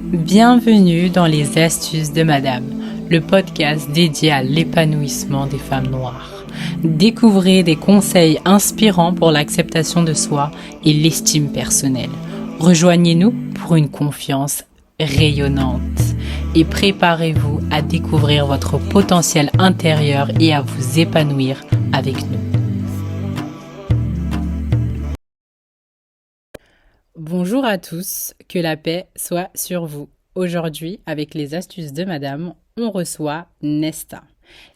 Bienvenue dans les astuces de Madame, le podcast dédié à l'épanouissement des femmes noires. Découvrez des conseils inspirants pour l'acceptation de soi et l'estime personnelle. Rejoignez-nous pour une confiance rayonnante et préparez-vous à découvrir votre potentiel intérieur et à vous épanouir avec nous. Bonjour à tous, que la paix soit sur vous. Aujourd'hui, avec les astuces de Madame, on reçoit Nesta,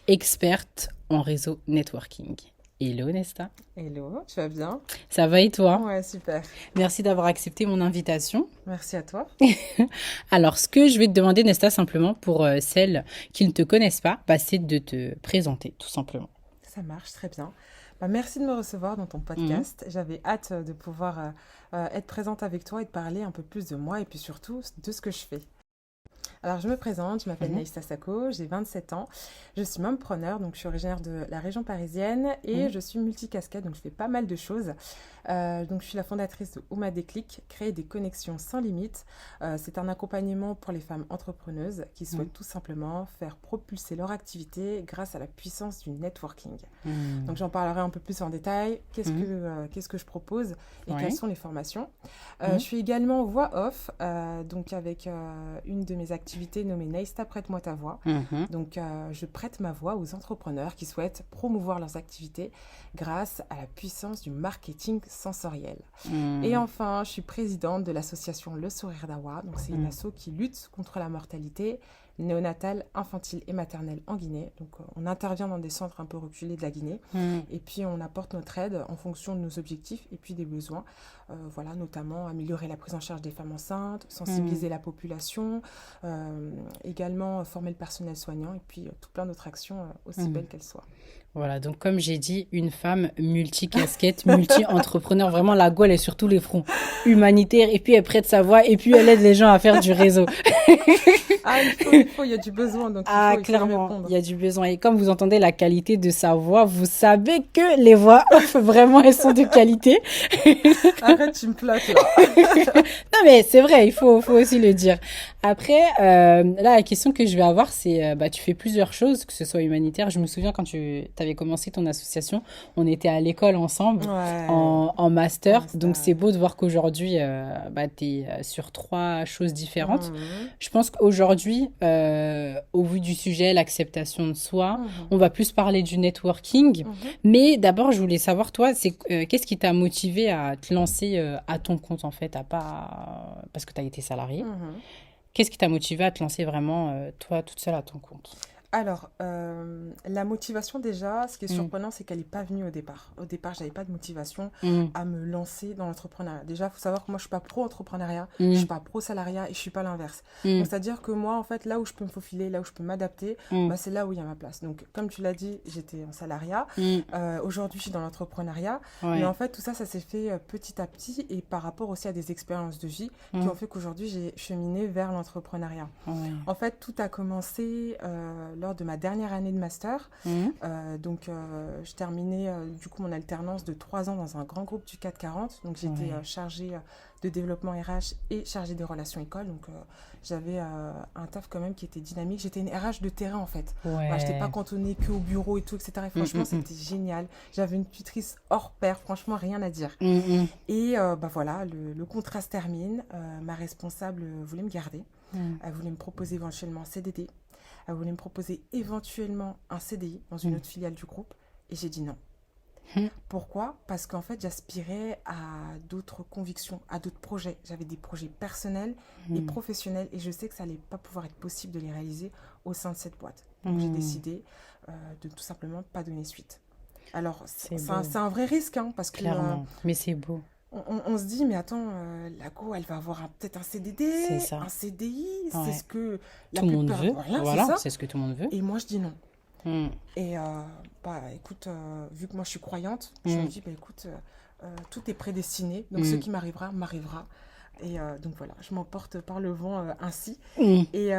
experte en réseau networking. Hello Nesta. Hello, tu vas bien? Ça va et toi? Ouais, super. Merci d'avoir accepté mon invitation. Merci à toi. Alors, ce que je vais te demander, Nesta, simplement pour celles qui ne te connaissent pas, c'est de te présenter, tout simplement. Ça marche très bien. Merci de me recevoir dans ton podcast. J'avais hâte de pouvoir être présente avec toi et de parler un peu plus de moi et puis surtout de ce que je fais. Alors, je me présente, je m'appelle Naïsta Sako, j'ai 27 ans. Je suis mompreneur, donc je suis originaire de la région parisienne et je suis multicasquette, donc je fais pas mal de choses. Donc, je suis la fondatrice de Ouma Déclic, créer des connexions sans limite. C'est un accompagnement pour les femmes entrepreneuses qui souhaitent tout simplement faire propulser leur activité grâce à la puissance du networking. Donc, j'en parlerai un peu plus en détail. Qu'est-ce que je propose et quelles sont les formations. Je suis également voix off, donc avec une de mes activités nommée Naïsta Prête-moi ta voix. Donc, je prête ma voix aux entrepreneurs qui souhaitent promouvoir leurs activités grâce à la puissance du marketing sensoriel. Et enfin, je suis présidente de l'association Le Sourire d'Awa. Donc, c'est une asso qui lutte contre la mortalité néonatale, infantile et maternelle en Guinée. Donc, on intervient dans des centres un peu reculés de la Guinée. Et puis, on apporte notre aide en fonction de nos objectifs et puis des besoins. Voilà, notamment améliorer la prise en charge des femmes enceintes, sensibiliser la population, également former le personnel soignant et puis tout plein d'autres actions aussi belles qu'elles soient. Voilà, donc comme j'ai dit, une femme multi-casquette, multi-entrepreneur, vraiment la go, elle est sur tous les fronts. Humanitaire, et puis elle prête sa voix, et puis elle aide les gens à faire du réseau. Il y a du besoin, donc clairement, il y a du besoin. Et comme vous entendez la qualité de sa voix, vous savez que les voix off, vraiment, elles sont de qualité. Arrête, tu me plaques là. Non, mais c'est vrai, il faut aussi le dire. Après, là, la question que je vais avoir, c'est, tu fais plusieurs choses, que ce soit humanitaire. Je me souviens quand tu avais commencé ton association, on était à l'école ensemble, en master. Donc, c'est beau de voir qu'aujourd'hui, tu es sur 3 choses différentes. Je pense qu'aujourd'hui, au vu du sujet, l'acceptation de soi, on va plus parler du networking. Mais d'abord, je voulais savoir, toi, qu'est-ce qui t'a motivé à te lancer à ton compte, en fait, parce que tu as été salariée. Qu'est-ce qui t'a motivé à te lancer vraiment, toi, toute seule à ton compte? Alors, la motivation déjà, ce qui est surprenant, c'est qu'elle n'est pas venue au départ. Au départ, je n'avais pas de motivation à me lancer dans l'entrepreneuriat. Déjà, il faut savoir que moi, je ne suis pas pro-entrepreneuriat, je ne suis pas pro-salariat et je ne suis pas l'inverse. Donc, c'est-à-dire que moi, en fait, là où je peux me faufiler, là où je peux m'adapter, c'est là où il y a ma place. Donc, comme tu l'as dit, j'étais en salariat. Aujourd'hui, je suis dans l'entrepreneuriat. Mais en fait, tout ça, ça s'est fait petit à petit et par rapport aussi à des expériences de vie qui ont fait qu'aujourd'hui, j'ai cheminé vers l'entrepreneuriat. En fait, tout a commencé lors de ma dernière année de master. Je terminais du coup mon alternance de 3 ans dans un grand groupe du CAC 40. Donc, j'étais chargée de développement RH et chargée des relations écoles. Donc, j'avais un taf quand même qui était dynamique. J'étais une RH de terrain en fait. Je n'étais pas cantonnée que au bureau et tout, etc. Et franchement, c'était génial. J'avais une tutrice hors pair. Franchement, rien à dire. Et voilà, le contrat se termine. Ma responsable voulait me garder. Elle voulait me proposer éventuellement un CDD. Elle voulait me proposer éventuellement un CDI dans une autre filiale du groupe. Et j'ai dit non. Pourquoi? Parce qu'en fait, j'aspirais à d'autres convictions, à d'autres projets. J'avais des projets personnels et professionnels. Et je sais que ça n'allait pas pouvoir être possible de les réaliser au sein de cette boîte. Donc, j'ai décidé de tout simplement pas donner suite. Alors, c'est un vrai risque. Parce que, clairement, mais c'est beau. On se dit, mais attends, la go, elle va avoir peut-être un CDD, un CDI, c'est ce que tout le monde veut. Voilà, c'est ce que tout le monde veut. Et moi, je dis non. Et écoute, vu que moi, je suis croyante, je me dis, écoute, tout est prédestiné, donc ce qui m'arrivera, m'arrivera. Et donc voilà, je m'emporte par le vent ainsi. Et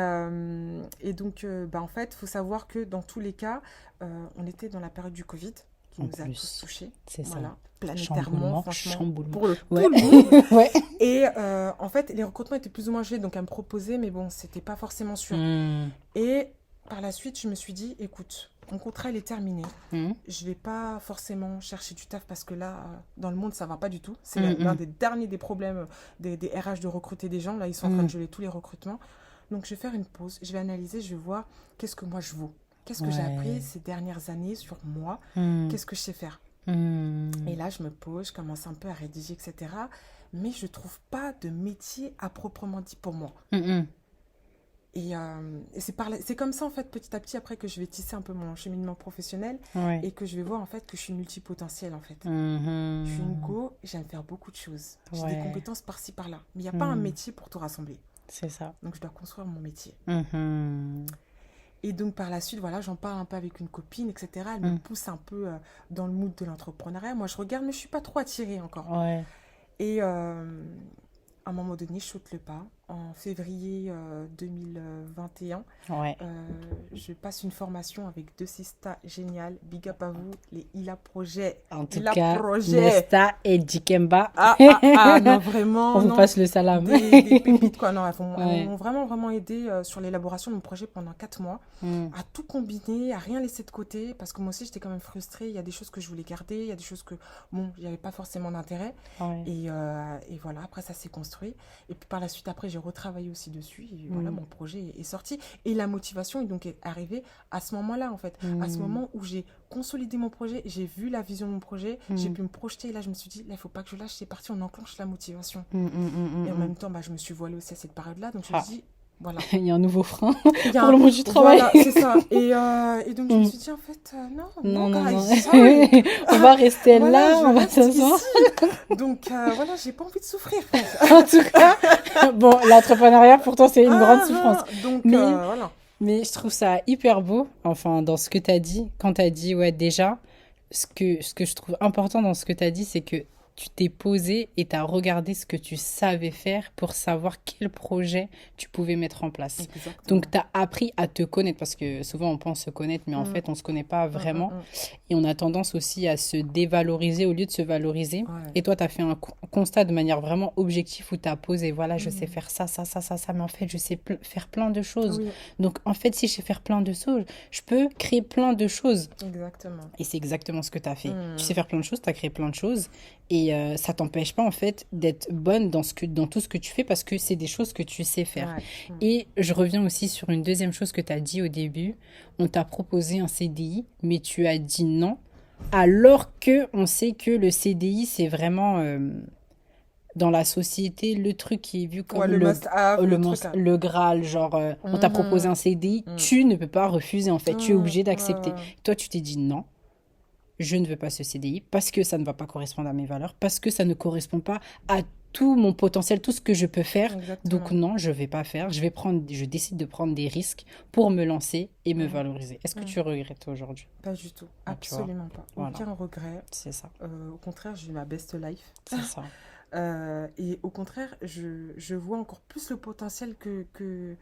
donc, en fait, il faut savoir que dans tous les cas, on était dans la période du Covid. qui En nous a tous plus, touchés. c'est ça. Voilà, planétairement, Chamboulement, franchement, chamboulement. pour Ouais. tout le monde. Ouais. Et en fait, les recrutements étaient plus ou moins gelés, donc elle me proposait, mais bon, c'était pas forcément sûr. Et par la suite, je me suis dit, écoute, mon contrat, il est terminé. Je vais pas forcément chercher du taf parce que là, dans le monde, ça va pas du tout. C'est l'un des derniers des problèmes des RH de recruter des gens. Là, ils sont en train de geler tous les recrutements. Donc, je vais faire une pause. Je vais analyser, je vais voir qu'est-ce que moi je vaux. Qu'est-ce que j'ai appris ces dernières années sur moi. Qu'est-ce que je sais faire. Et là, je me pose, je commence un peu à rédiger, etc. Mais je trouve pas de métier à proprement dit pour moi. Et c'est comme ça, en fait, petit à petit, après que je vais tisser un peu mon cheminement professionnel et que je vais voir, en fait, que je suis multipotentielle, en fait. Je suis une go, j'aime faire beaucoup de choses. J'ai des compétences par-ci, par-là. Mais il n'y a pas un métier pour tout rassembler. C'est ça. Donc, je dois construire mon métier. Et donc, par la suite, voilà, j'en parle un peu avec une copine, etc. Elle me pousse un peu dans le mood de l'entrepreneuriat. Moi, je regarde, mais je ne suis pas trop attirée encore. Et à un moment donné, je saute le pas. En février 2021, je passe une formation avec 2 sistas géniales. Big up à vous, les ILA Projets. En tout cas, Nesta et Dikemba. Non, vraiment. On vous passe le salam. Des pépites, quoi. Non, elles m'ont vraiment, vraiment aidé sur l'élaboration de mon projet pendant 4 mois. À tout combiner, à rien laisser de côté. Parce que moi aussi, j'étais quand même frustrée. Il y a des choses que je voulais garder. Il y a des choses que, bon, il n'y avait pas forcément d'intérêt. Et voilà, après, ça s'est construit. Et puis par la suite, après, j'ai retravaillé aussi dessus. Et voilà, mon projet est sorti. Et la motivation est donc arrivée à ce moment-là, en fait. À ce moment où j'ai consolidé mon projet, j'ai vu la vision de mon projet, j'ai pu me projeter. Et là, je me suis dit, là, il ne faut pas que je lâche. C'est parti, on enclenche la motivation. Et en même temps, je me suis voilée aussi à cette période-là. Donc, je me suis dit, voilà. Il y a un nouveau frein pour le monde du travail. Voilà, c'est ça. Et donc, je me suis dit, en fait, non. On va rester là, on va s'asseoir. Donc, voilà, j'ai pas envie de souffrir. En tout cas, bon, l'entrepreneuriat, pourtant, c'est une grande souffrance. Donc, mais, voilà. Mais je trouve ça hyper beau, enfin, dans ce que tu as dit. Quand tu as dit, déjà, ce que je trouve important dans ce que tu as dit, c'est que tu t'es posé et tu as regardé ce que tu savais faire pour savoir quel projet tu pouvais mettre en place. Exactement. Donc, tu as appris à te connaître parce que souvent, on pense se connaître, mais en fait, on ne se connaît pas vraiment. Et on a tendance aussi à se dévaloriser au lieu de se valoriser. Et toi, tu as fait un constat de manière vraiment objective où tu as posé, voilà, je sais faire ça, mais en fait, je sais faire plein de choses. Donc, en fait, si je sais faire plein de choses, je peux créer plein de choses. Exactement. Et c'est exactement ce que tu as fait. Tu sais faire plein de choses, tu as créé plein de choses. Et ça t'empêche pas, en fait, d'être bonne dans tout ce que tu fais parce que c'est des choses que tu sais faire. Et je reviens aussi sur une deuxième chose que tu as dit au début. On t'a proposé un CDI, mais tu as dit non. Alors qu'on sait que le CDI, c'est vraiment... dans la société, le truc qui est vu comme le Graal, genre, on t'a proposé un CDI, tu ne peux pas refuser, en fait. Tu es obligé d'accepter. Toi, tu t'es dit non. Je ne veux pas ce CDI parce que ça ne va pas correspondre à mes valeurs, parce que ça ne correspond pas à tout mon potentiel, tout ce que je peux faire. Exactement. Donc non, je ne vais pas faire. Je décide de prendre des risques pour me lancer et me valoriser. Est-ce que tu regrettes aujourd'hui? Pas du tout. Absolument pas. Aucun regret. C'est ça. Au contraire, j'ai eu ma best life. C'est ça. Et au contraire, je vois encore plus le potentiel que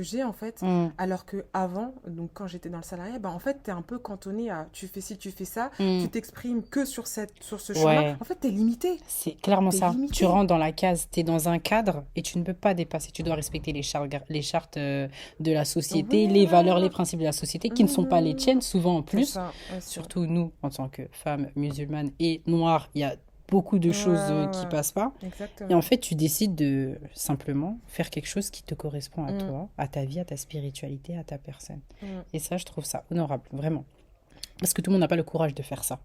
j'ai en fait, alors que avant, donc quand j'étais dans le salariat, en fait t'es un peu cantonné à tu fais ci, tu fais ça, tu t'exprimes que sur ce chemin. En fait t'es limité. C'est clairement ça. Limité. Tu rentres dans la case, t'es dans un cadre et tu ne peux pas dépasser. Tu dois respecter les chartes de la société, les valeurs, les principes de la société qui ne sont pas les tiennes souvent en plus. Ça, surtout nous en tant que femmes musulmanes et noires, il y a beaucoup de choses qui passent pas. Exactement. Et en fait, tu décides de simplement faire quelque chose qui te correspond à toi, à ta vie, à ta spiritualité, à ta personne. Et ça, je trouve ça honorable, vraiment. Parce que tout le monde n'a pas le courage de faire ça.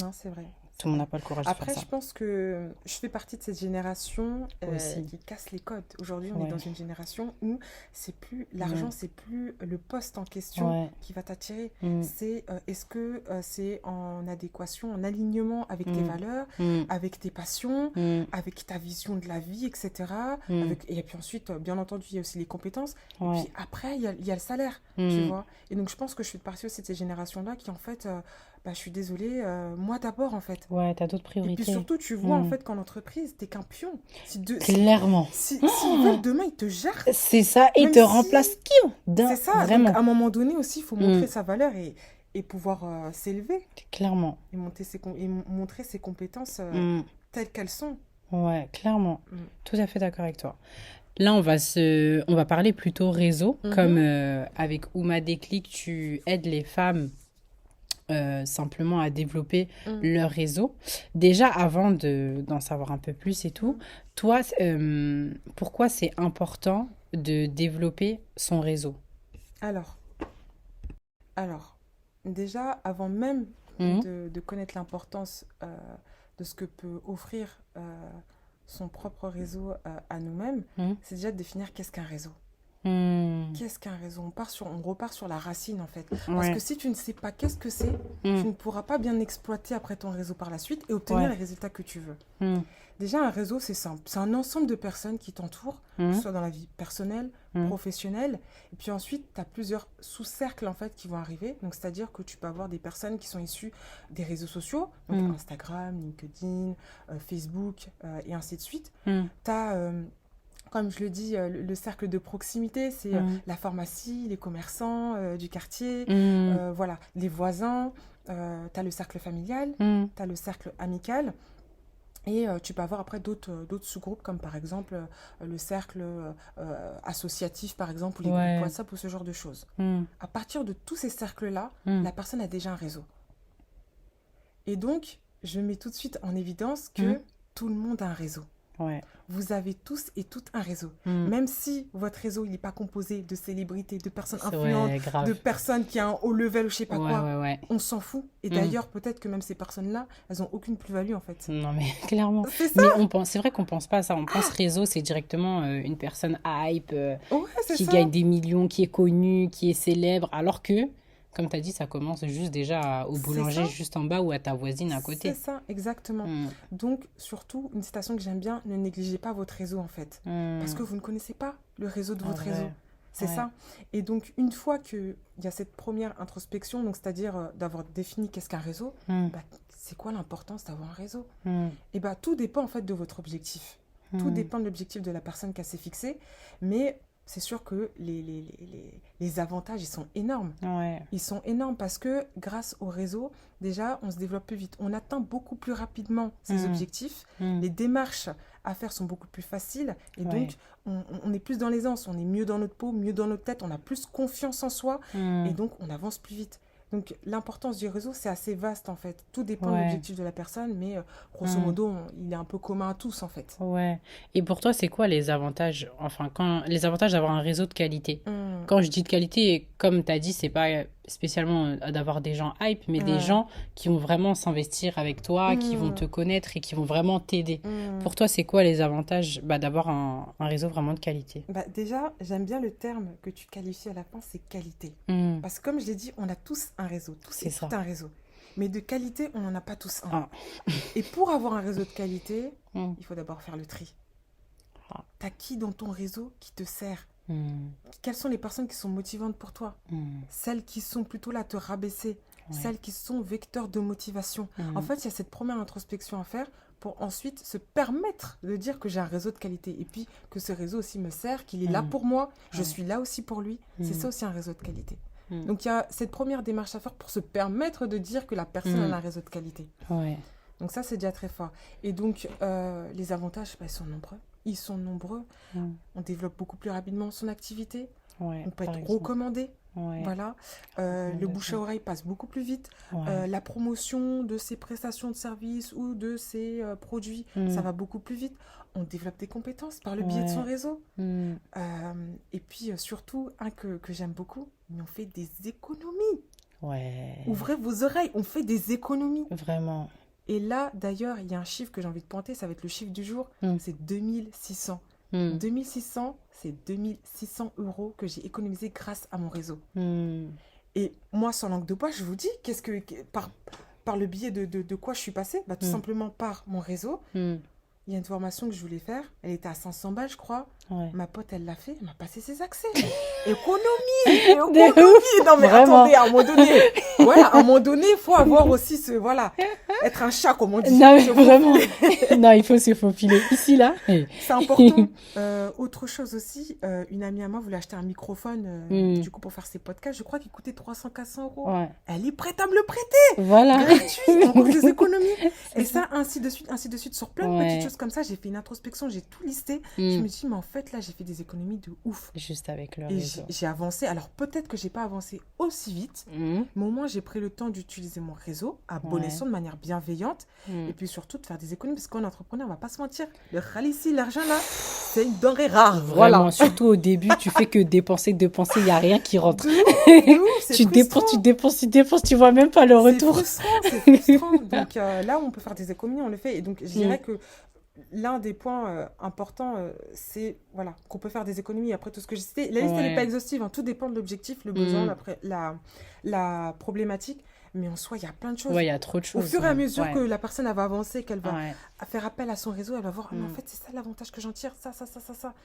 Non, c'est vrai. Tout le monde n'a pas le courage de faire ça. Après, je pense que je fais partie de cette génération qui casse les codes. Aujourd'hui, on est dans une génération où c'est plus l'argent, c'est plus le poste en question qui va t'attirer. C'est est-ce que c'est en adéquation, en alignement avec tes valeurs, avec tes passions, avec ta vision de la vie, etc. Et puis ensuite, bien entendu, il y a aussi les compétences. Et puis après, il y a le salaire, tu vois. Et donc, je pense que je fais partie aussi de cette génération-là qui, en fait... je suis désolée, moi d'abord en fait. Ouais, t'as d'autres priorités. Et puis surtout, tu vois en fait qu'en entreprise, t'es qu'un pion. Clairement. S'ils veulent demain, ils te gèrent. C'est ça, et ils te remplacent. C'est ça, vraiment. Donc, à un moment donné aussi, il faut montrer sa valeur et et pouvoir s'élever Clairement. et montrer ses compétences Mm. telles qu'elles sont. Ouais, clairement. Mm. Tout à fait d'accord avec toi. Là, on va parler plutôt réseau, comme Mhm. avec Ouma Déclic, tu aides les femmes simplement à développer Mm. leur réseau. Déjà, avant d'en savoir un peu plus et tout, Mm. toi, pourquoi c'est important de développer son réseau? Alors, alors, déjà, avant même Mhm, de connaître l'importance de ce que peut offrir son propre réseau à nous-mêmes, mhm, c'est déjà de définir qu'est-ce qu'un réseau. mhm. Qu'est-ce qu'un réseau? On repart sur la racine en fait. Parce que Ouais, si tu ne sais pas qu'est-ce que c'est, tu mhm, ne pourras pas bien exploiter après ton réseau par la suite et obtenir ouais, les résultats que tu veux. mhm, Déjà, un réseau, c'est simple. C'est un ensemble de personnes qui t'entourent, que ce mhm, soit dans la vie personnelle, mhm, professionnelle. Et puis ensuite, tu as plusieurs sous-cercles en fait qui vont arriver. Donc, c'est-à-dire que tu peux avoir des personnes qui sont issues des réseaux sociaux, donc mhm, Instagram, LinkedIn, Facebook et ainsi de suite. mhm, Tu as, comme je le dis, le cercle de proximité, c'est mhm, la pharmacie, les commerçants du quartier, mhm, voilà, les voisins. Tu as le cercle familial, mhm. tu as le cercle amical. Et tu peux avoir après d'autres sous-groupes, comme par exemple le cercle associatif, par exemple, ou les groupes Ouais, WhatsApp ou ce genre de choses. mhm, À partir de tous ces cercles-là, mhm, la personne a déjà un réseau. Et donc, je mets tout de suite en évidence mhm. que tout le monde a un réseau. Ouais, Vous avez tous et toutes un réseau. mhm. Même si votre réseau il n'est pas composé de célébrités, de personnes influentes, Ouais, de grave. personnes qui ont un haut level ou je sais pas Ouais, quoi, ouais, ouais. on s'en fout. Et Mhm. d'ailleurs, peut-être que même ces personnes-là, elles n'ont aucune plus-value en fait. Non, mais clairement. C'est ça? Mais c'est vrai qu'on pense pas à ça. On pense réseau, c'est directement une personne hype, Ouais, c'est qui gagne ça. des millions, qui est connue, qui est célèbre. Alors que, comme tu as dit, ça commence juste déjà au C'est boulanger ça. juste en bas ou à ta voisine à C'est côté. ça, exactement. Hmm, Donc, surtout, une citation que j'aime bien, ne négligez pas votre réseau en fait. Parce hmm. que vous ne connaissez pas le réseau de En votre réseau. vrai, C'est ouais. ça. Et donc, une fois qu'il y a cette première introspection, donc c'est-à-dire d'avoir défini qu'est-ce qu'un réseau, Hmm, bah, c'est quoi l'importance d'avoir un réseau? hmm, Et bah, tout dépend en fait de votre objectif. Tout hmm. dépend de l'objectif de la personne qui a s'est fixé. Mais c'est sûr que les avantages, ils sont énormes. Ouais. Ils sont énormes parce que grâce au réseau, déjà, on se développe plus vite. On atteint beaucoup plus rapidement ses Hmm, objectifs. hmm. Les démarches à faire sont beaucoup plus faciles. Et Ouais. donc, on est plus dans l'aisance. On est mieux dans notre peau, mieux dans notre tête. On a plus confiance en soi. Et Hmm. donc, on avance plus vite. Donc, l'importance du réseau, c'est assez vaste en fait. Tout dépend de Ouais. l'objectif de la personne, mais grosso Hmm. modo, il est un peu commun à tous en fait. Ouais. Et pour toi, c'est quoi les avantages, enfin, les avantages d'avoir un réseau de qualité? Hmm. Quand je dis de qualité, comme tu as dit, c'est pas spécialement d'avoir des gens hype, mais des Ouais. gens qui vont vraiment s'investir avec toi, qui vont Hmm. te connaître et qui vont vraiment t'aider. Hmm. Pour toi, c'est quoi les avantages, bah, d'avoir un réseau vraiment de qualité? Bah, déjà, j'aime bien le terme que tu qualifies à la fin, c'est qualité. Hmm, Parce que comme je l'ai dit, on a tous un réseau, tous c'est et ça. toutes un réseau. Mais de qualité, on n'en a pas tous un. Ah. Et pour avoir un réseau de qualité, Hmm, il faut d'abord faire le tri. ah, T'as qui dans ton réseau qui te sert? hmm, Quelles sont les personnes qui sont motivantes pour toi? hmm, Celles qui sont plutôt là à te rabaisser, ouais, celles qui sont vecteurs de motivation. En hmm, fait, il y a cette première introspection à faire pour ensuite se permettre de dire que j'ai un réseau de qualité et puis que ce réseau aussi me sert, qu'il est là hmm, pour moi, je ouais, suis là aussi pour lui. C'est hmm, ça aussi un réseau de qualité. hmm, Donc il y a cette première démarche à faire pour se permettre de dire que la personne hmm, a un réseau de qualité. ouais, Donc ça, c'est déjà très fort. Et donc les avantages, bah, ils sont nombreux. Ils sont nombreux. hmm, On développe beaucoup plus rapidement son activité. ouais, On peut par être exemple. recommandé. Ouais, Voilà. Le bouche à recommandation. oreille passe beaucoup plus vite. Ouais. La promotion de ses prestations de services ou de ses produits, ça Hmm, va beaucoup plus vite. On développe des compétences par le biais de son ouais. réseau. Hmm, Et puis surtout, un que j'aime beaucoup, mais on fait des économies. ouais. Ouvrez vos oreilles, on fait des économies. Vraiment. Et là, d'ailleurs, il y a un chiffre que j'ai envie de pointer, ça va être le chiffre du jour, Hmm, c'est 2600. hmm, 2600, c'est 2600 € que j'ai économisé grâce à mon réseau. hmm, Et moi, sans langue de bois, je vous dis, par le biais de quoi je suis passée, bah, tout hmm, simplement par mon réseau, hmm, il y a une formation que je voulais faire. Elle était à 500 balles, je crois. Ouais. Ma pote, elle l'a fait. Elle m'a passé ses accès. Économie. Non, mais Vraiment. attendez, à un moment donné, voilà, à un moment donné, il faut avoir aussi voilà, être un chat, comme on dit. Non, mais vraiment. Non, il faut se faufiler. Ici, là. C'est important. Autre chose aussi, une amie à moi voulait acheter un microphone, du coup, pour faire ses podcasts. Je crois qu'il coûtait 300-400 €. Ouais. Elle est prête à me le prêter. Voilà. Gratuit, encore des économies. Et ça, ainsi de suite, sur plein de Ouais. petites choses comme ça. J'ai fait une introspection, j'ai tout listé. Je me dis, mais en fait, là, j'ai fait des économies de ouf. Juste avec le Et réseau. j'ai avancé. Alors, peut-être que j'ai pas avancé aussi vite, mais au moins, j'ai pris le temps d'utiliser mon réseau à bon Ouais. escient, de manière bienveillante. Et puis surtout, de faire des économies. Parce qu'en entrepreneur, on va pas se mentir. Le ici, l'argent, là, c'est une denrée rare. Vraiment, Voilà. surtout au début, tu fais que dépenser, il n'y a rien qui rentre. De ouf, c'est Tu dépenses, tu vois même pas le retour. C'est frustrant. Donc là où on peut faire des économies, on le fait. Et donc, je dirais que l'un des points importants, c'est voilà, qu'on peut faire des économies après tout ce que j'ai cité. La liste, elle n'est pas exhaustive, hein. Tout dépend de l'objectif, le besoin, la problématique. Mais en soi, il y a plein de choses. Ouais, il y a trop de choses. Au fur et à mesure que la personne elle va avancer, qu'elle va Ouais. faire appel à son réseau, elle va voir, mais en fait, c'est ça l'avantage que j'en tire, ça.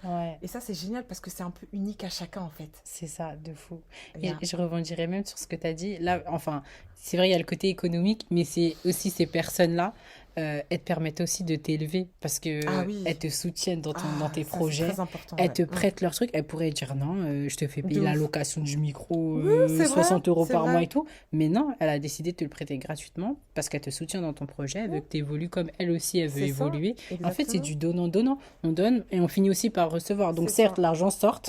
Ouais. Et ça, c'est génial parce que c'est un peu unique à chacun, en fait. C'est ça, de fou. Et Et je rebondirais même sur ce que tu as dit. Là, enfin, c'est vrai, il y a le côté économique, mais c'est aussi ces personnes-là, elles te permettent aussi de t'élever parce que Ah oui. elles te soutiennent dans tes Ça, projets. c'est très important. Elles Ouais. te prêtent leurs trucs. Elles pourraient dire non, je te fais payer De la ouf. location du micro, Oui, c'est 60 vrai, € c'est par vrai. mois et tout. Mais non, elle a décidé de te le prêter gratuitement parce qu'elle te soutient dans ton projet. Elle veut que tu évolues comme elle aussi, elle veut C'est ça, évoluer. En fait, c'est exactement. du donnant-donnant. On donne et on finit aussi par recevoir. Donc, C'est certes, ça. l'argent sort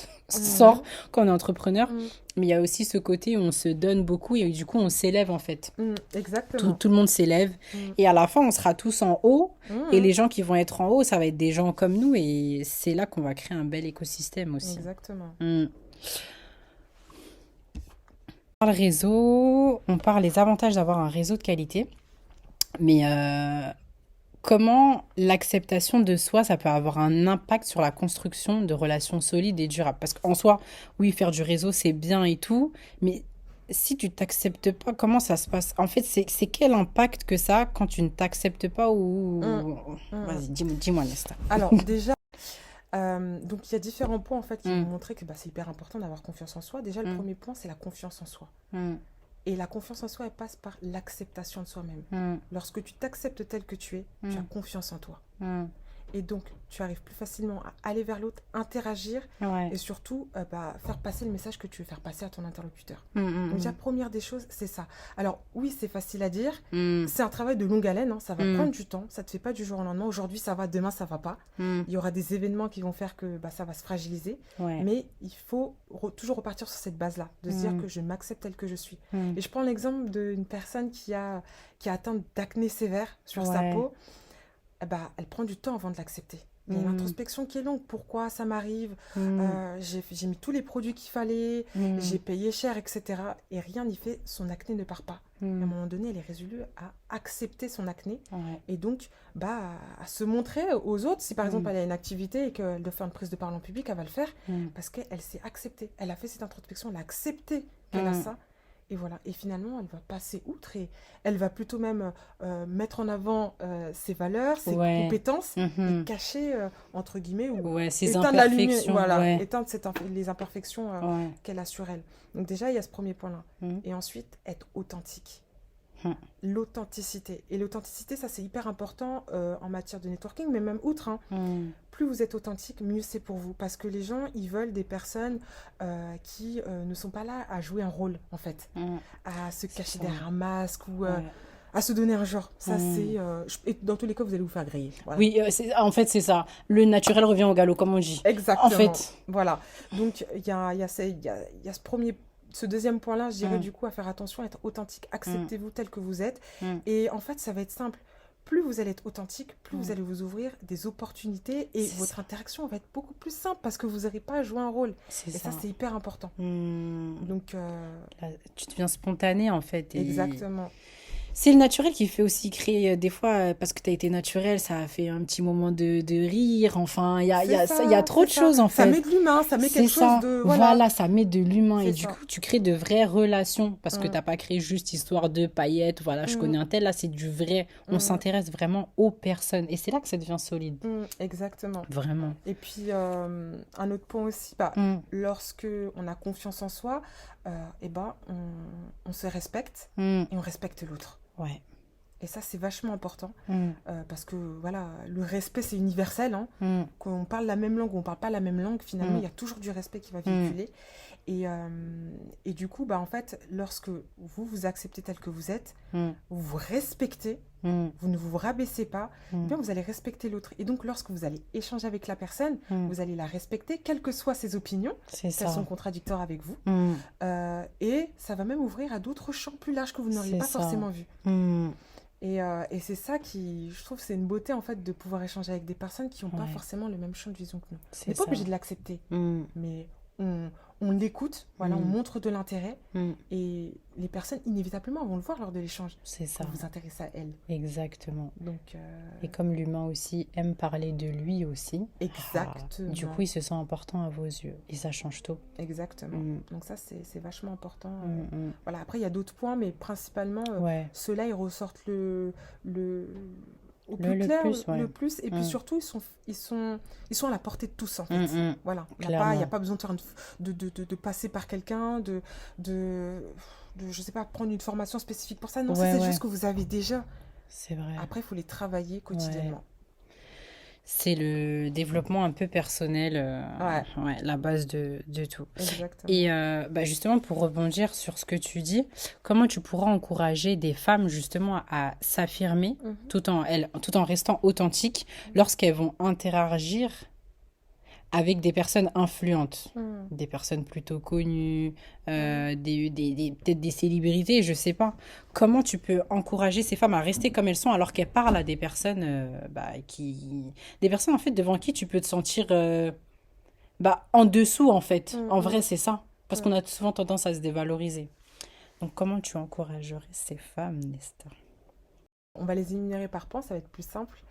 quand on est entrepreneur, Mm. mais il y a aussi ce côté où on se donne beaucoup et du coup, on s'élève en fait. Exactement. Tout le monde s'élève. Et à la fin, on sera tous en haut. Mm. Et les gens qui vont être en haut, ça va être des gens comme nous. Et c'est là qu'on va créer un bel écosystème aussi. Exactement. On parle réseau, on parle des avantages d'avoir un réseau de qualité. Mais comment l'acceptation de soi, ça peut avoir un impact sur la construction de relations solides et durables? Parce qu'en soi, oui, faire du réseau, c'est bien et tout. Mais si tu t'acceptes pas, comment ça se passe? En fait, c'est quel impact que ça a quand tu ne t'acceptes pas ou... Vas-y, dis-moi, Nesta. Alors, déjà, donc il y a différents points en fait qui m'ont montré que c'est hyper important d'avoir confiance en soi. Déjà, le premier point, c'est la confiance en soi. Et la confiance en soi, elle passe par l'acceptation de soi-même. Lorsque tu t'acceptes tel que tu es, tu as confiance en toi. Et donc, tu arrives plus facilement à aller vers l'autre, interagir et surtout faire passer le message que tu veux faire passer à ton interlocuteur. Donc déjà, première des choses, c'est ça. Alors oui, c'est facile à dire. C'est un travail de longue haleine, hein. Ça va prendre du temps. Ça ne te fait pas du jour au lendemain. Aujourd'hui, ça va, demain, ça ne va pas. Il y aura des événements qui vont faire que ça va se fragiliser. Mais il faut toujours repartir sur cette base-là, de se dire que je m'accepte tel que je suis. Et je prends l'exemple d'une personne qui a atteint d'acné sévère sur sa peau. Elle prend du temps avant de l'accepter. Il y a une introspection qui est longue. Pourquoi ça m'arrive? J'ai mis tous les produits qu'il fallait, j'ai payé cher, etc. Et rien n'y fait, son acné ne part pas. Et à un moment donné, elle est résolue à accepter son acné. Et donc, à se montrer aux autres. Si par exemple, elle a une activité et qu'elle doit faire une prise de parole en public, elle va le faire parce qu'elle s'est acceptée. Elle a fait cette introspection, elle a accepté qu'elle a ça. Et voilà. Et finalement, elle va passer outre et elle va plutôt même mettre en avant ses valeurs, ses compétences et cacher, entre guillemets, ou ses éteindre la lumière, imperfections. éteindre les imperfections qu'elle a sur elle. Donc déjà, il y a ce premier point-là. Et ensuite, être authentique. L'authenticité. Et l'authenticité, ça, c'est hyper important en matière de networking, mais même outre. Plus vous êtes authentique, mieux c'est pour vous. Parce que les gens, ils veulent des personnes qui ne sont pas là à jouer un rôle, en fait. À se cacher derrière un masque ou à se donner un genre. Ça, c'est... et dans tous les cas, vous allez vous faire griller. Voilà. Oui, en fait, c'est ça. Le naturel revient au galop, comme on dit. Exactement. En fait. Voilà. Donc, il y a ce deuxième point-là, je dirais du coup à faire attention, à être authentique. Acceptez-vous tel que vous êtes. Et en fait, ça va être simple. Plus vous allez être authentique, plus vous allez vous ouvrir des opportunités et votre interaction va être beaucoup plus simple parce que vous n'aurez pas à jouer un rôle. Et ça, c'est hyper important. Donc, là, tu deviens spontané en fait. Exactement. C'est le naturel qui fait aussi créer, des fois, parce que tu as été naturel, ça a fait un petit moment de rire. Enfin, il y a trop c'est de ça. choses, en Ça met fait. de l'humain, ça met C'est quelque chose ça. de... Voilà, Voilà, ça met de l'humain. Et c'est du ça. coup, tu crées de vraies relations. Parce que Mm, t'as pas créé juste histoire de paillettes. Voilà, je mm, connais un tel. Là, c'est du vrai. On mm, s'intéresse vraiment aux personnes. Et c'est là que ça devient solide. exactement. Vraiment. Et puis, un autre point aussi, bah, Mm, lorsque on a confiance en soi, eh ben, on se respecte mm, et on respecte l'autre. ouais. Et ça, c'est vachement important Mm, parce que voilà, le respect, c'est universel. Hein. mm, Qu'on parle la même langue ou on parle pas la même langue, finalement, il mm, y a toujours du respect qui va mm, véhiculer. Et du coup, bah, en fait, lorsque vous vous acceptez tel que vous êtes, mm, vous vous respectez, mm, vous ne vous rabaissez pas, eh mm, bien vous allez respecter l'autre. Et donc, lorsque vous allez échanger avec la personne, mm. vous allez la respecter, quelles que soient ses opinions, C'est si elles sont ça. contradictoires avec vous. Mm, Et ça va même ouvrir à d'autres champs plus larges que vous n'auriez c'est pas ça. forcément vus. Mm, Et c'est ça qui, je trouve, c'est une beauté en fait de pouvoir échanger avec des personnes qui n'ont pas ouais, forcément le même champ de vision que nous. On c'est n'est pas obligé ça. de l'accepter, Mm, mais on l'écoute, voilà, on mm, montre de l'intérêt mm. et les personnes inévitablement vont le voir lors de l'échange. C'est ça. Vous vous intéressez à elles. Exactement. Donc, Et comme l'humain aussi aime parler de lui aussi, du coup, exactement, il se sent important à vos yeux. Et ça change tout. exactement. Mm, Donc ça, c'est vachement important. mm, mm. Voilà, après, il y a d'autres points, mais principalement, Ouais, ceux-là, ils ressortent le, au plus le clair, plus, ouais. le plus. Et puis Mm, surtout, ils sont à la portée de tous, en mm, fait. mm. Voilà, il y a Clairement. pas besoin de, faire de passer par quelqu'un, de, je sais pas, prendre une formation spécifique pour ça. Non, ça, Ouais, c'est ouais, juste que vous avez déjà. c'est vrai. Après, il faut les travailler Ouais. quotidiennement. C'est le développement un peu personnel, Ouais, ouais, la base de tout. exactement. Et bah justement, pour rebondir sur ce que tu dis, comment tu pourras encourager des femmes justement à s'affirmer Mhm. tout en restant authentiques lorsqu'elles vont interagir avec des personnes influentes, Mhm. des personnes plutôt connues, Mhm. peut-être des célébrités, je sais pas. Comment tu peux encourager ces femmes à rester comme elles sont alors qu'elles parlent à des personnes, des personnes en fait devant qui tu peux te sentir en dessous en fait. En vrai, Mhm. c'est ça. Parce qu'on Mhm. a souvent tendance à se dévaloriser. Donc, comment tu encouragerais ces femmes, Nesta? On va les énumérer par points, ça va être plus simple.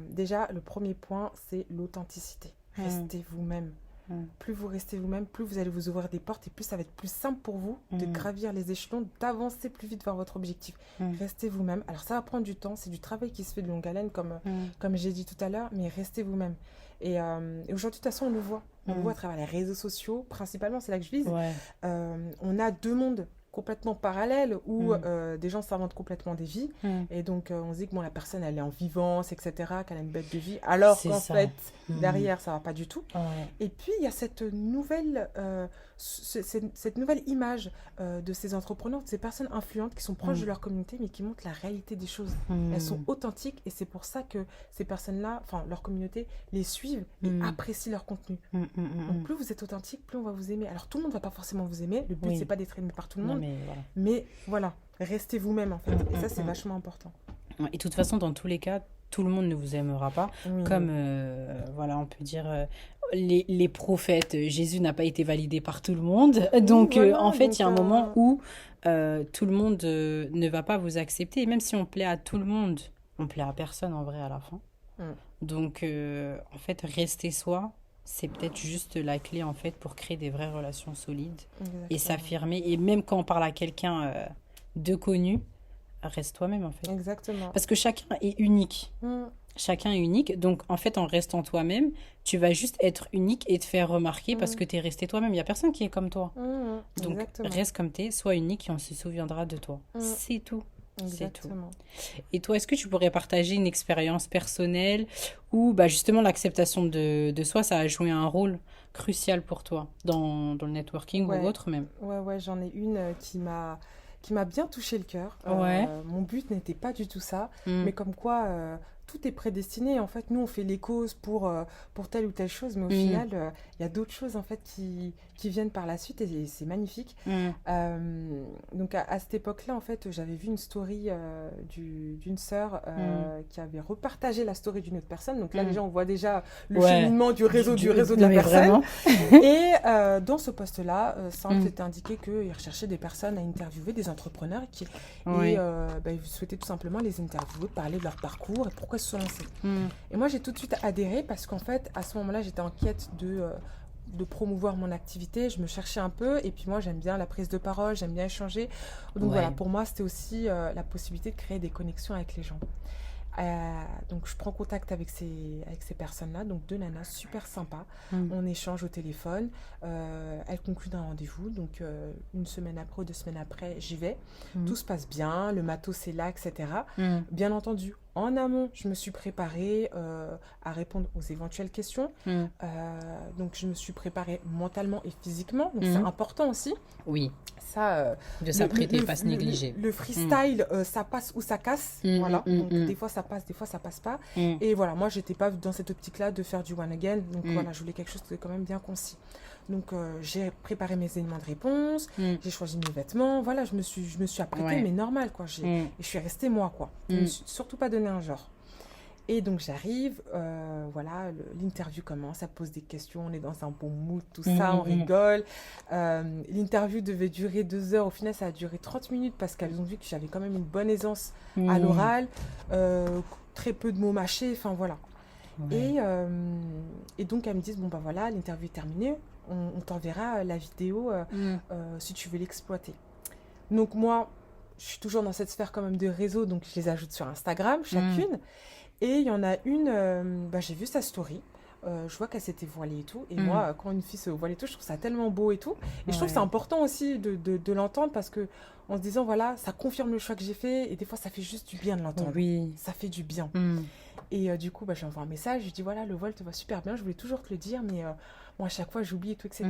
Déjà, le premier point, c'est l'authenticité. Hmm, Restez vous-même. hmm, Plus vous restez vous-même, plus vous allez vous ouvrir des portes et plus ça va être plus simple pour vous de hmm, gravir les échelons, d'avancer plus vite vers votre objectif. hmm, Restez vous-même. Alors ça va prendre du temps, c'est du travail qui se fait de longue haleine, hmm, comme j'ai dit tout à l'heure, mais restez vous-même. Et aujourd'hui, de toute façon, on le voit. On le hmm. voit à travers les réseaux sociaux, principalement, c'est là que je vise. Ouais. On a deux mondes complètement parallèles où Hmm, des gens s'inventent complètement des vies. hmm. Et donc, on se dit que bon, la personne, elle est en vivance, etc., qu'elle a une bête de vie, alors C'est qu'en ça. fait, Hmm. derrière, ça va pas du tout. Ouais. Et puis, il y a cette nouvelle image de ces entrepreneurs, de ces personnes influentes qui sont proches Hmm, de leur communauté, mais qui montrent la réalité des choses. Elles sont hmm, authentiques et c'est pour ça que ces personnes-là, enfin, leur communauté, les suivent et hmm, apprécient leur contenu. hmm, hmm, Donc, hmm. plus vous êtes authentique, plus on va vous aimer. Alors, tout le monde ne va pas forcément vous aimer. Le but, c'est Oui. pas d'être aimé par tout le Non, monde. mais voilà. Mais voilà, restez vous-même, en fait. Hmm, Et ça, hmm, c'est hmm. vachement important. Ouais, et de toute façon, dans tous les cas, tout le monde ne vous aimera pas. Oui. Comme, voilà, on peut dire, les prophètes, Jésus n'a pas été validé par tout le monde. Oui, Donc, en voilà. fait, il y Donc, a un moment où tout le monde ne va pas vous accepter. Et même si on plaît à tout le monde, on plaît à personne en vrai à la fin. mm, Donc, en fait, rester soi, c'est peut-être juste la clé, en fait, pour créer des vraies relations solides et exactement. s'affirmer. Et même quand on parle à quelqu'un de connu, reste toi-même, en fait. Exactement. Parce que chacun est unique. Mm, Chacun est unique. Donc, en fait, en restant toi-même, tu vas juste être unique et te faire remarquer parce mm, que tu es resté toi-même. Il n'y a personne qui est comme toi. Donc, exactement. reste comme tu es, sois unique et on se souviendra de toi. Mm, C'est tout. C'est tout. exactement. Et toi, est-ce que tu pourrais partager une expérience personnelle où bah, justement l'acceptation de soi, ça a joué un rôle crucial pour toi dans le networking ou Ouais, autre même? ouais, j'en ai une qui m'a bien touché le cœur. Ouais. Mon but n'était pas du tout ça, Hmm. mais comme quoi, tout est prédestiné. En fait, nous, on fait les causes pour telle ou telle chose, mais au final, il y a d'autres choses, en fait, qui viennent par la suite et c'est magnifique. Donc, à cette époque-là, en fait, j'avais vu une story d'une sœur qui avait repartagé la story d'une autre personne. Donc là, déjà, on voit déjà le cheminement du réseau de la personne. Et dans ce post-là, Simple était indiqué qu'il recherchait des personnes à interviewer, des entrepreneurs et ils souhaitaient tout simplement les interviewer, parler de leur parcours et pourquoi ils se sont lancés. Et moi, j'ai tout de suite adhéré parce qu'en fait, à ce moment-là, j'étais en quête de promouvoir mon activité, je me cherchais un peu et puis moi j'aime bien la prise de parole, j'aime bien échanger, donc voilà, pour moi c'était aussi la possibilité de créer des connexions avec les gens. Donc je prends contact avec ces personnes-là, donc deux nanas super sympas, on échange au téléphone, elles concluent d'un rendez-vous, donc une semaine après ou 2 semaines après j'y vais, tout se passe bien, le matos est là, etc. Bien entendu, en amont, je me suis préparée à répondre aux éventuelles questions. Donc, je me suis préparée mentalement et physiquement. Donc, c'est important aussi. Oui. Ça, de s'apprêter, pas se négliger. Le freestyle, ça passe ou ça casse. Voilà. Donc, des fois, ça passe, des fois, ça passe pas. Et voilà, moi, j'étais pas dans cette optique-là de faire du one again. Donc, voilà, je voulais quelque chose de quand même bien concis. Donc, j'ai préparé mes éléments de réponse, j'ai choisi mes vêtements, voilà, je me suis apprêtée, mais normal, quoi. Et je suis restée moi, quoi. Je ne me suis surtout pas donné un genre. Et donc, j'arrive, voilà, l'interview commence, elle pose des questions, on est dans un bon mood, tout ça, on rigole. L'interview devait durer 2 heures, au final, ça a duré 30 minutes parce qu'elles ont vu que j'avais quand même une bonne aisance à l'oral, très peu de mots mâchés, enfin, voilà. Et donc, elles me disent, bon, bah voilà, l'interview est terminée, on t'enverra la vidéo si tu veux l'exploiter. Donc moi, je suis toujours dans cette sphère quand même de réseau, donc je les ajoute sur Instagram, chacune. Et il y en a une, j'ai vu sa story, je vois qu'elle s'était voilée et tout. Et moi, quand une fille se voile et tout, je trouve ça tellement beau et tout. Et je trouve que c'est important aussi de l'entendre parce que en se disant, voilà, ça confirme le choix que j'ai fait. Et des fois, ça fait juste du bien de l'entendre. Ça fait du bien. Et du coup, je lui envoie un message, je lui dis, voilà, le voile te va super bien, je voulais toujours te le dire, mais moi, à chaque fois, j'oublie et tout, etc.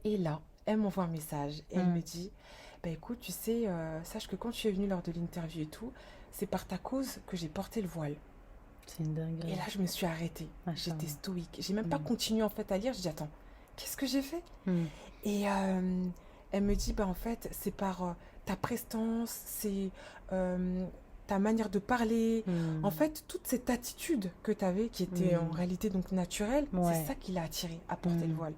Et là, elle m'envoie un message et elle me dit, écoute, tu sais, sache que quand tu es venue lors de l'interview et tout, c'est par ta cause que j'ai porté le voile. C'est une dinguerie. Et là, je me suis arrêtée. J'étais stoïque. J'ai même pas continué en fait à lire. Je dis, attends, qu'est-ce que j'ai fait Et elle me dit, en fait, c'est par ta prestance, c'est ta manière de parler. En fait, toute cette attitude que tu avais, qui était en réalité donc naturelle, c'est ça qui l'a attirée à porter le voile.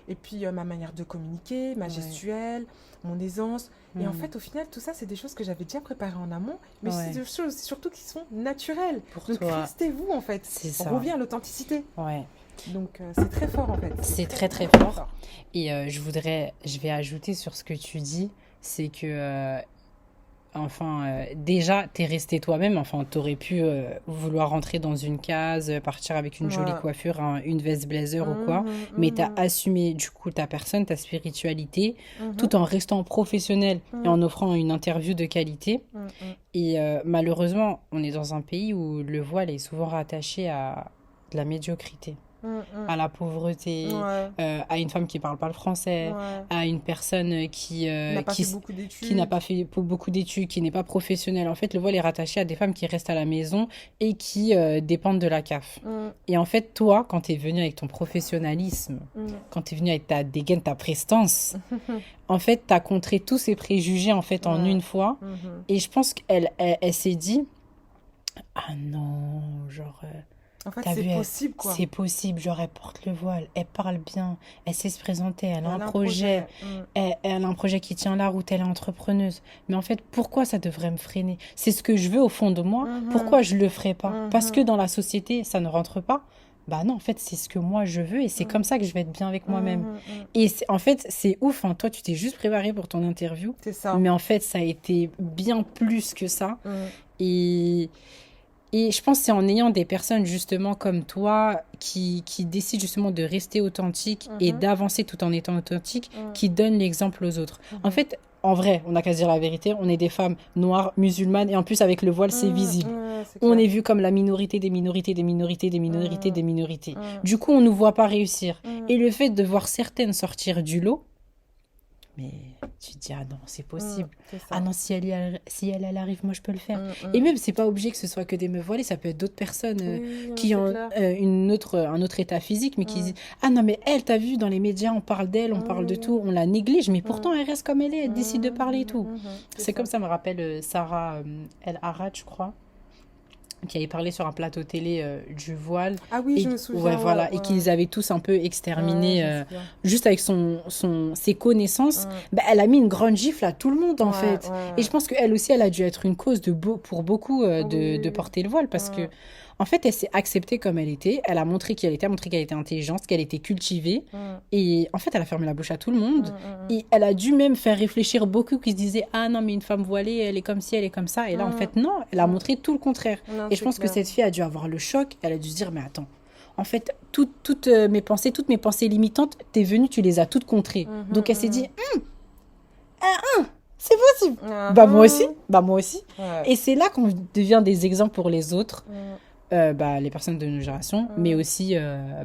Et puis, ma manière de communiquer, ma gestuelle, mon aisance. Et en fait, au final, tout ça, c'est des choses que j'avais déjà préparées en amont. Mais c'est des choses surtout qui sont naturelles. Donc, restez-vous, en fait. On revient à l'authenticité. Donc, c'est très fort, en fait. C'est très, très fort. Et je vais ajouter sur ce que tu dis, c'est que... déjà, t'es resté toi-même. Enfin, t'aurais pu vouloir rentrer dans une case, partir avec une jolie coiffure, une veste blazer ou quoi. Mais t'as assumé, du coup, ta personne, ta spiritualité, tout en restant professionnel et en offrant une interview de qualité. Et malheureusement, on est dans un pays où le voile est souvent rattaché à de la médiocrité. À la pauvreté, à une femme qui parle pas le français, à une personne qui n'a pas fait beaucoup d'études, qui n'est pas professionnelle. En fait, le voile est rattaché à des femmes qui restent à la maison et qui dépendent de la CAF. Et en fait, toi, quand tu es venue avec ton professionnalisme, quand tu es venue avec ta dégaine, ta prestance, en fait, tu as contré tous ces préjugés en fait en une fois. Et je pense qu'elle s'est dit, ah non, genre... En fait, c'est possible, quoi. C'est possible, genre, elle porte le voile, elle parle bien, elle sait se présenter, elle a un projet. Elle a un projet qui tient la route, elle est entrepreneuse. Mais en fait, pourquoi ça devrait me freiner? C'est ce que je veux au fond de moi, pourquoi je le ferais pas? Parce que dans la société, ça ne rentre pas? Bah non, en fait, c'est ce que moi je veux et c'est comme ça que je vais être bien avec moi-même. Et en fait, c'est ouf, hein. Toi, tu t'es juste préparé pour ton interview. C'est ça. Mais en fait, ça a été bien plus que ça. Et je pense que c'est en ayant des personnes justement comme toi qui décident justement de rester authentique et d'avancer tout en étant authentique qui donnent l'exemple aux autres. En fait, en vrai, on n'a qu'à se dire la vérité, on est des femmes noires, musulmanes et en plus avec le voile, c'est visible. On est vu comme la minorité des minorités, des minorités, des minorités, des minorités. Du coup, on ne nous voit pas réussir. Et le fait de voir certaines sortir du lot, mais Tu te dis, ah non, c'est possible. C'est Ah ça. non, si elle arrive, moi, je peux le faire. Et Mm. même, c'est pas obligé que ce soit que des meufs voilées, ça peut être d'autres personnes Oui, oui, non, qui c'est ont clair. un autre état physique, mais qui disent, Mm. ah non, mais elle, t'as vu, dans les médias, on parle d'elle, on parle de Mm. tout, on la néglige, mais pourtant, Mm. elle reste comme elle décide de parler et tout. C'est C'est comme ça. ça me rappelle Sarah El Arad, je crois, qui avait parlé sur un plateau télé du voile Ah oui, et je me ouais souviens, ouais, voilà et ouais. qu'ils avaient tous un peu Ouais, exterminé je me souviens. juste avec ses connaissances. Mm. Bah, elle a mis une grande gifle à tout le monde en Ouais, fait, et je ouais. pense qu'elle aussi elle a dû être une cause pour beaucoup Oui, de oui, porter le voile, oui. parce que en fait elle s'est acceptée comme elle était, elle a montré qui elle était, elle a montré qu'elle était intelligente, qu'elle était cultivée, Mm. et en fait elle a fermé la bouche à tout le Mm, monde. mm, Et elle a dû même faire réfléchir beaucoup qui se disaient, ah non mais une femme voilée elle est comme ci, elle est comme ça, et là en mm. fait non, elle a montré tout le contraire. Non, Et je c'est pense que clair. cette fille a dû avoir le choc. Elle a dû se dire, mais attends, en fait, toutes mes pensées limitantes, t'es venue, tu les as toutes contrées. Donc elle s'est dit, Mhm. c'est possible. Bah moi aussi, Mhm. bah moi aussi. Ouais. Et c'est là qu'on devient des exemples pour les autres, Mm, bah, les personnes de nos générations, mais mm. aussi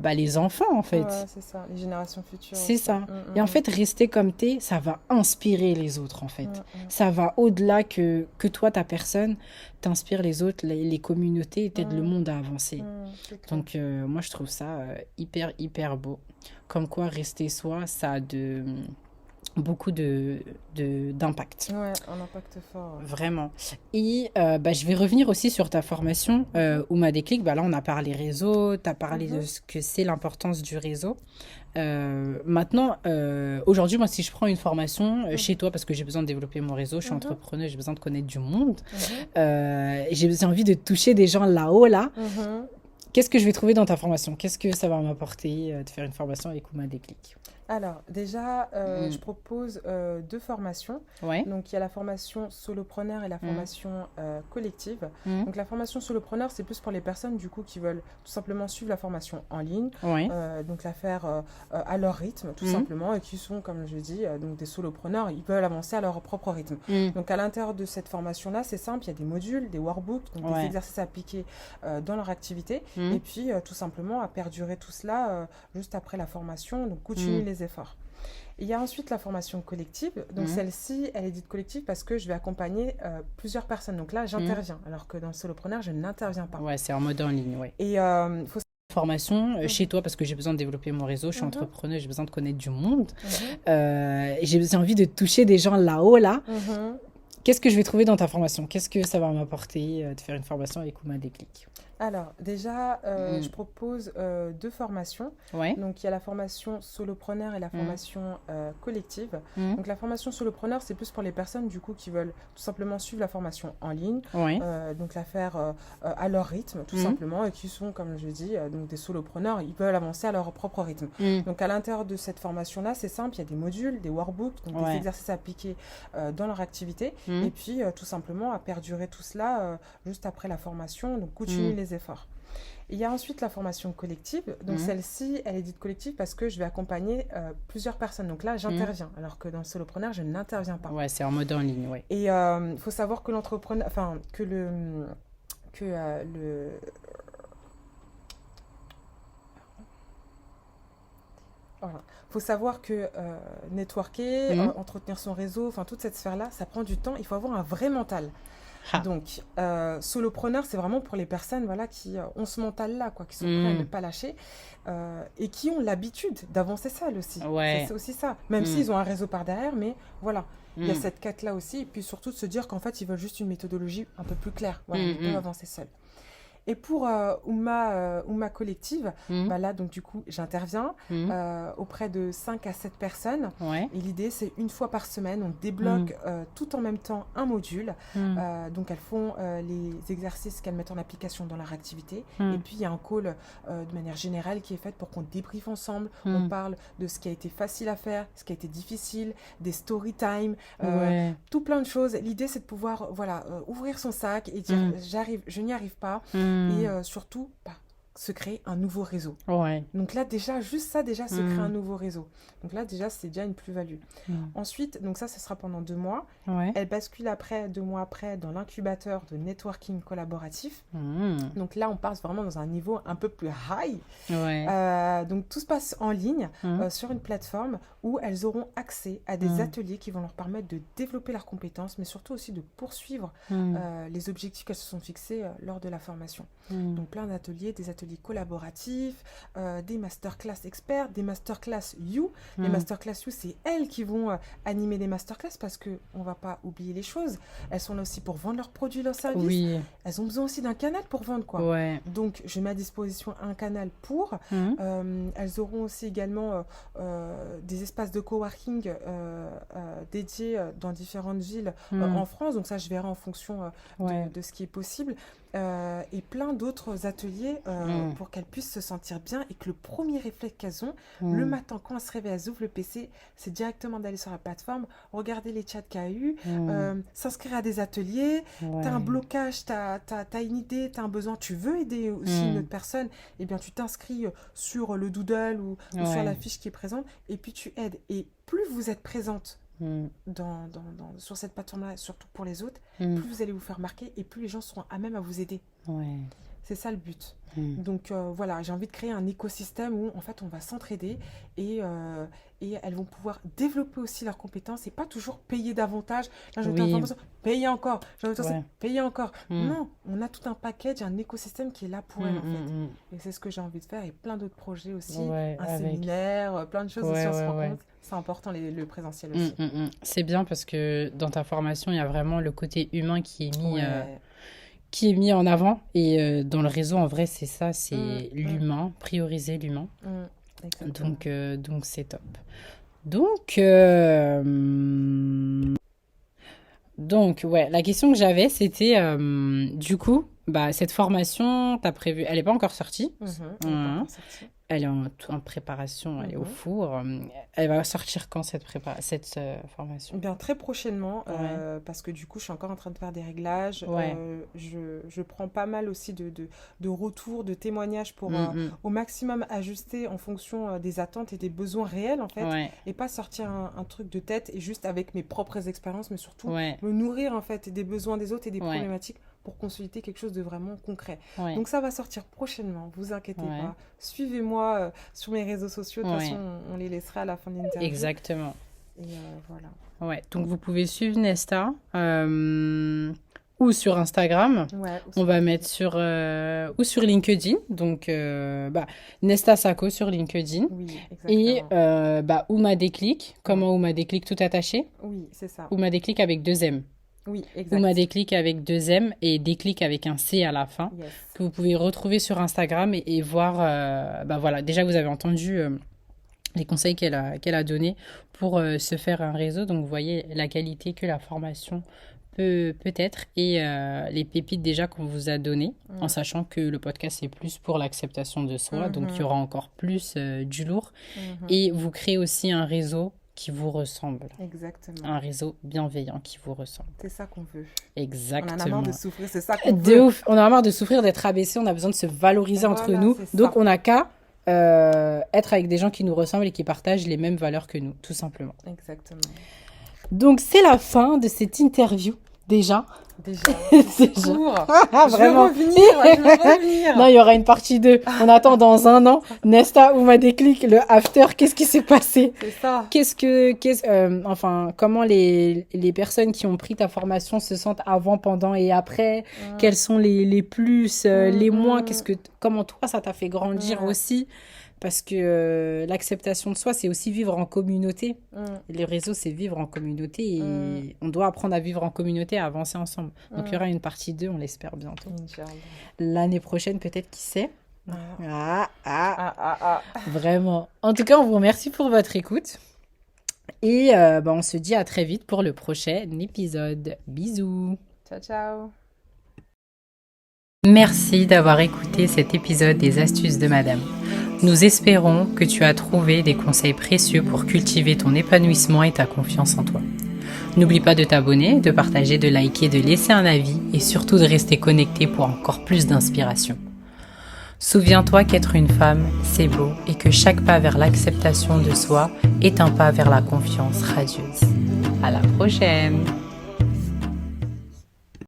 bah, les enfants en Ouais, fait. c'est ça. Les générations futures C'est aussi. ça. Et en fait, rester comme t'es, ça va inspirer les autres en fait. Ça va au-delà que toi, ta personne, t'inspires les autres, les communautés, et t'aides le monde à avancer. C'est clair. Donc moi je trouve ça hyper hyper beau. Comme quoi rester soi, ça a beaucoup d'impact. Ouais, un impact fort. Vraiment. Et bah, je vais revenir aussi sur ta formation Ouma Déclic. Bah, là on a parlé réseau, tu as parlé de ce que c'est l'importance du réseau. Maintenant, aujourd'hui, moi, si je prends une formation chez toi, parce que j'ai besoin de développer mon réseau, je suis entrepreneur, j'ai besoin de connaître du monde, j'ai envie de toucher des gens là-haut, là. Qu'est-ce que je vais trouver dans ta formation? Qu'est-ce que ça va m'apporter de faire une formation avec Ouma Déclic? Alors, déjà, je propose deux formations. Ouais. Donc, il y a la formation solopreneur et la formation collective. Donc, la formation solopreneur, c'est plus pour les personnes, du coup, qui veulent tout simplement suivre la formation en ligne. Ouais. Donc, la faire à leur rythme, tout simplement, et qui sont, comme je dis, donc des solopreneurs. Ils veulent avancer à leur propre rythme. Donc, à l'intérieur de cette formation-là, c'est simple. Il y a des modules, des workbooks, donc des exercices à appliquer dans leur activité. Et puis, tout simplement, à perdurer tout cela juste après la formation. Donc, continuer les efforts. Il y a ensuite la formation collective. Donc celle-ci, elle est dite collective parce que je vais accompagner plusieurs personnes. Donc là, j'interviens, alors que dans le solopreneur, je n'interviens pas. Ouais, c'est en mode en ligne, ouais. Et il faut formation chez toi, parce que j'ai besoin de développer mon réseau, je suis entrepreneur, j'ai besoin de connaître du monde. J'ai envie de toucher des gens là-haut, là. Qu'est-ce que je vais trouver dans ta formation? Qu'est-ce que ça va m'apporter de faire une formation avec Ouma Déclic? Alors, déjà, je propose deux formations. Ouais. Donc, il y a la formation solopreneur et la formation collective. Donc, la formation solopreneur, c'est plus pour les personnes, du coup, qui veulent tout simplement suivre la formation en ligne. Ouais. Donc, la faire à leur rythme, tout simplement, et qui sont, comme je dis, donc des solopreneurs. Ils veulent avancer à leur propre rythme. Donc, à l'intérieur de cette formation-là, c'est simple. Il y a des modules, des workbooks, donc des exercices à appliquer dans leur activité. Et puis, tout simplement, à perdurer tout cela juste après la formation. Donc, continuer les efforts. Il y a ensuite la formation collective. Donc celle-ci, elle est dite collective parce que je vais accompagner plusieurs personnes. Donc là, j'interviens, alors que dans le solopreneur, je n'interviens pas. Ouais, c'est en mode en ligne, ouais. Et il faut savoir que l'entrepreneur, enfin, voilà. Faut savoir que networker, entretenir son réseau, enfin toute cette sphère-là, ça prend du temps. Il faut avoir un vrai mental. Donc, solopreneur, c'est vraiment pour les personnes voilà, qui ont ce mental-là, quoi, qui sont prêts à ne pas lâcher et qui ont l'habitude d'avancer seuls aussi. Ouais. C'est aussi ça. Même s'ils ont un réseau par derrière, mais voilà, il y a cette quête-là aussi. Et puis surtout de se dire qu'en fait, ils veulent juste une méthodologie un peu plus claire. Voilà, ils peuvent avancer seuls. Et pour Ouma Collective, bah là, donc du coup, j'interviens auprès de 5 à 7 personnes. Ouais. Et l'idée, c'est une fois par semaine, on débloque tout en même temps un module. Donc, elles font les exercices qu'elles mettent en application dans leur activité. Et puis, il y a un call de manière générale qui est fait pour qu'on débriefe ensemble. On parle de ce qui a été facile à faire, ce qui a été difficile, des story time, tout plein de choses. L'idée, c'est de pouvoir ouvrir son sac et dire j'arrive, je n'y arrive pas. Et surtout, se créer un nouveau réseau. Ouais. Donc là, déjà, juste ça, déjà, se créer un nouveau réseau. Donc là, déjà, c'est déjà une plus-value. Ensuite, donc ça, ce sera pendant 2 mois. Ouais. Elle bascule après, 2 mois après, dans l'incubateur de networking collaboratif. Donc là, on passe vraiment dans un niveau un peu plus high. Ouais. Donc tout se passe en ligne, sur une plateforme où elles auront accès à des ateliers qui vont leur permettre de développer leurs compétences, mais surtout aussi de poursuivre les objectifs qu'elles se sont fixés lors de la formation. Donc plein d'ateliers, des ateliers collaboratifs, des masterclass experts, des masterclass You. Les masterclass You, c'est elles qui vont animer les masterclass parce qu'on ne va pas oublier les choses. Elles sont là aussi pour vendre leurs produits, leurs services. Oui. Elles ont besoin aussi d'un canal pour vendre, quoi. Ouais. Donc, je mets à disposition un canal pour. Elles auront aussi également des espaces de coworking dédiés dans différentes villes en France. Donc ça, je verrai en fonction de ce qui est possible. Et plein d'autres ateliers pour qu'elles puissent se sentir bien et que le premier réflexe qu'elles ont, le matin, quand elles se réveillent, elles ouvrent le PC, c'est directement d'aller sur la plateforme, regarder les chats qu'il y a eu, s'inscrire à des ateliers. Tu as un blocage, tu as une idée, tu as un besoin, tu veux aider aussi une autre personne, et bien tu t'inscris sur le doodle ou sur la fiche qui est présente, et puis tu aides. Et plus vous êtes présente sur cette plateforme-là, surtout pour les autres, plus vous allez vous faire marquer et plus les gens seront à même à vous aider. Ouais. C'est ça le but. Donc voilà, j'ai envie de créer un écosystème où en fait on va s'entraider et elles vont pouvoir développer aussi leurs compétences et pas toujours payer davantage. Là, j'ai information, payer encore. J'ai payer encore. Non, on a tout un package, un écosystème qui est là pour elles en fait. Et c'est ce que j'ai envie de faire et plein d'autres projets aussi. Séminaire, plein de choses aussi, on se rend compte. C'est important le présentiel aussi. C'est bien parce que dans ta formation, il y a vraiment le côté humain qui est mis en avant. Et dans le réseau, en vrai, c'est ça, c'est l'humain, prioriser l'humain. Donc, c'est top. Donc, ouais, la question que j'avais, c'était, du coup, cette formation, t'as prévu, elle n'est pas encore sortie. Elle est en préparation, elle est au four. Elle va sortir quand cette formation? Bien, très prochainement, parce que du coup, je suis encore en train de faire des réglages. Je prends pas mal aussi de retours, de témoignages pour au maximum ajuster en fonction des attentes et des besoins réels, en fait. Et pas sortir un truc de tête et juste avec mes propres expériences, mais surtout me nourrir, en fait, des besoins des autres et des problématiques pour consolider quelque chose de vraiment concret. Donc ça va sortir prochainement, vous inquiétez pas. Suivez-moi sur mes réseaux sociaux, de toute façon on les laissera à la fin de l'interview. Exactement. Et voilà. Ouais, donc vous pouvez suivre Nesta ou sur Instagram. On va mettre ou sur LinkedIn. Donc Nesta Sako sur LinkedIn. Oui, exactement. Et Ouma Déclic. Comment Ouma Déclic tout attaché? Oui, c'est ça. Ouma Déclic avec 2 M. Oui, exact. Ouma Déclic avec 2 M et Déclic avec un C à la fin, que vous pouvez retrouver sur Instagram et voir, voilà, déjà vous avez entendu les conseils qu'elle a donnés pour se faire un réseau, donc vous voyez la qualité que la formation peut être et les pépites déjà qu'on vous a données, en sachant que le podcast c'est plus pour l'acceptation de soi, donc il y aura encore plus du lourd, et vous créez aussi un réseau qui vous ressemble. Exactement. Un réseau bienveillant qui vous ressemble. C'est ça qu'on veut. Exactement. On en a marre de souffrir, c'est ça qu'on veut. De ouf. On en a marre de souffrir, d'être abaissé, on a besoin de se valoriser entre nous. Donc on n'a qu'à être avec des gens qui nous ressemblent et qui partagent les mêmes valeurs que nous, tout simplement. Exactement. Donc c'est la fin de cette interview. Déjà. C'est court. Vraiment. Je veux revenir. Non, il y aura une partie 2. On attend dans un an. Nesta, Ouma Déclic, le after, qu'est-ce qui s'est passé? C'est ça. Comment les personnes qui ont pris ta formation se sentent avant, pendant et après? Quels sont les plus, les moins? Comment toi, ça t'a fait grandir aussi? Parce que l'acceptation de soi, c'est aussi vivre en communauté. Le réseau, c'est vivre en communauté et on doit apprendre à vivre en communauté, à avancer ensemble. Donc, il y aura une partie 2, on l'espère bientôt. Inch'Allah. L'année prochaine, peut-être, qui sait? Vraiment. En tout cas, on vous remercie pour votre écoute. Et on se dit à très vite pour le prochain épisode. Bisous. Ciao, ciao. Merci d'avoir écouté cet épisode des Astuces de Madame. Nous espérons que tu as trouvé des conseils précieux pour cultiver ton épanouissement et ta confiance en toi. N'oublie pas de t'abonner, de partager, de liker, de laisser un avis et surtout de rester connecté pour encore plus d'inspiration. Souviens-toi qu'être une femme, c'est beau et que chaque pas vers l'acceptation de soi est un pas vers la confiance radieuse. À la prochaine!